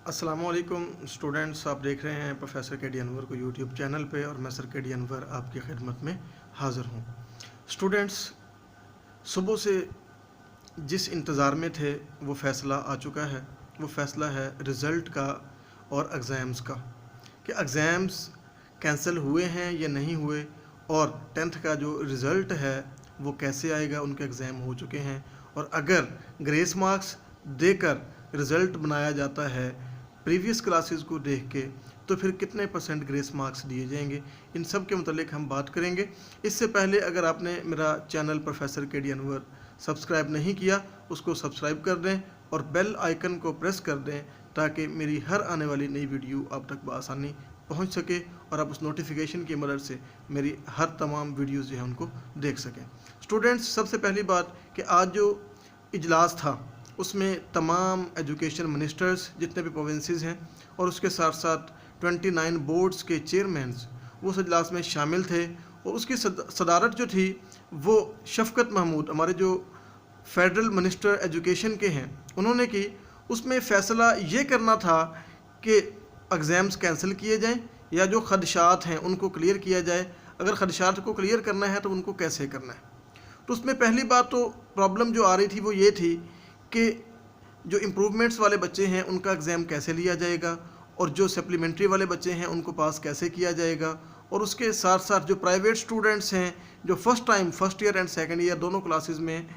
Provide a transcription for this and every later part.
अस्सलामुअलैकुम स्टूडेंट्स, आप देख रहे हैं प्रोफेसर के डी अनवर को यूट्यूब चैनल पे और मैं सर के डी अनवर आपकी खिदमत में हाज़िर हूँ। स्टूडेंट्स, सुबह से जिस इंतज़ार में थे वो फ़ैसला आ चुका है। वो फ़ैसला है रिज़ल्ट का और एग्ज़ाम्स का, कि एग्ज़ाम्स कैंसिल हुए हैं या नहीं हुए, और 10th का जो रिज़ल्ट है वो कैसे आएगा। उनके एग्ज़ाम हो चुके हैं और अगर ग्रेस मार्क्स देकर रिज़ल्ट बनाया जाता है प्रीवियस क्लासेस को देख के, तो फिर कितने % ग्रेस मार्क्स दिए जाएंगे, इन सब के मतलब हम बात करेंगे। इससे पहले अगर आपने मेरा चैनल प्रोफेसर के डी अनवर सब्सक्राइब नहीं किया, उसको सब्सक्राइब कर दें और बेल आइकन को प्रेस कर दें ताकि मेरी हर आने वाली नई वीडियो आप तक बआसानी पहुंच सके और आप उस नोटिफिकेशन की मदद से मेरी हर तमाम वीडियोज़ जो है उनको देख सकें। स्टूडेंट्स, सबसे पहली बात कि आज जो इजलास था उसमें तमाम एजुकेशन मिनिस्टर्स जितने भी प्रोविंसेस हैं और उसके साथ साथ 29 बोर्ड्स के चेयरमैन्स वो उस इजलास में शामिल थे। और उसकी सदारत जो थी वो शफ़कत महमूद, हमारे जो फेडरल मिनिस्टर एजुकेशन के हैं, उन्होंने की। उसमें फ़ैसला ये करना था कि एग्ज़ाम्स कैंसिल किए जाएं या जो ख़दशात हैं उनको क्लियर किया जाए। अगर ख़दशात को क्लियर करना है तो उनको कैसे करना है। तो उसमें पहली बात तो प्रॉब्लम जो आ रही थी वो ये थी कि जो इम्प्रूवमेंट्स वाले बच्चे हैं उनका एग्ज़ाम कैसे लिया जाएगा और जो सप्लीमेंट्री वाले बच्चे हैं उनको पास कैसे किया जाएगा। और उसके साथ साथ जो प्राइवेट स्टूडेंट्स हैं जो first year and second year दोनों क्लासेस में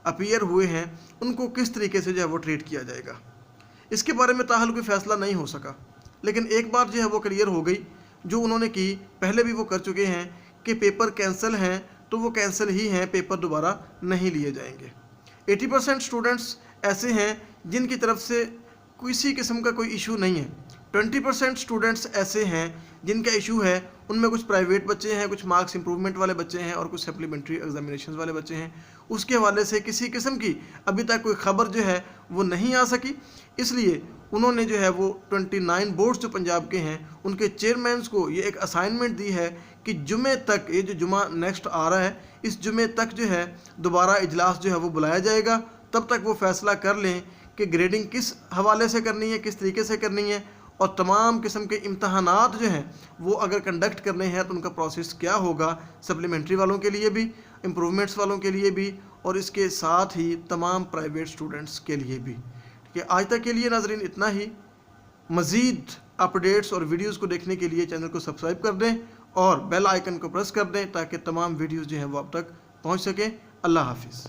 अपीयर हुए हैं, उनको किस तरीके से जो है वो ट्रीट किया जाएगा। इसके बारे में ताहल कोई फ़ैसला नहीं हो सका, लेकिन एक बात जो है वो क्लियर हो गई, जो उन्होंने की, पहले भी वो कर चुके हैं कि पेपर कैंसिल हैं तो वो कैंसिल ही हैं, पेपर दोबारा नहीं लिए जाएंगे। 80% स्टूडेंट्स ऐसे हैं जिनकी तरफ से किसी किस्म का कोई इशू नहीं है। 20% स्टूडेंट्स ऐसे हैं जिनका इशू है, उनमें कुछ प्राइवेट बच्चे हैं, कुछ मार्क्स इंप्रूवमेंट वाले बच्चे हैं और कुछ सप्लीमेंट्री एग्जामिनेशन वाले बच्चे हैं। उसके हवाले से किसी किस्म की अभी तक कोई ख़बर जो है वो नहीं आ सकी। इसलिए उन्होंने जो है वो 29 बोर्ड्स जो पंजाब के हैं उनके चेयरमैन्स को ये एक असाइनमेंट दी है कि जुमे तक, ये जो जुमा नेक्स्ट आ रहा है, इस जुमे तक जो है दोबारा इजलास जो है वो बुलाया जाएगा। तब तक वो फ़ैसला कर लें कि ग्रेडिंग किस हवाले से करनी है, किस तरीके से करनी है, और तमाम किस्म के इम्तहानात जो हैं वो अगर कंडक्ट करने हैं तो उनका प्रोसेस क्या होगा, सप्लीमेंट्री वालों के लिए भी, इम्प्रूवमेंट्स वालों के लिए भी, और इसके साथ ही तमाम प्राइवेट स्टूडेंट्स के लिए भी। ठीक है, आज तक के लिए नाज़रीन इतना ही। मज़ीद अपडेट्स और वीडियोज़ को देखने के लिए चैनल को सब्सक्राइब कर दें और बेल आइकन को प्रेस कर दें ताकि तमाम वीडियोज़ जो हैं वो आप तक पहुँच सकें। अल्लाह हाफिज़।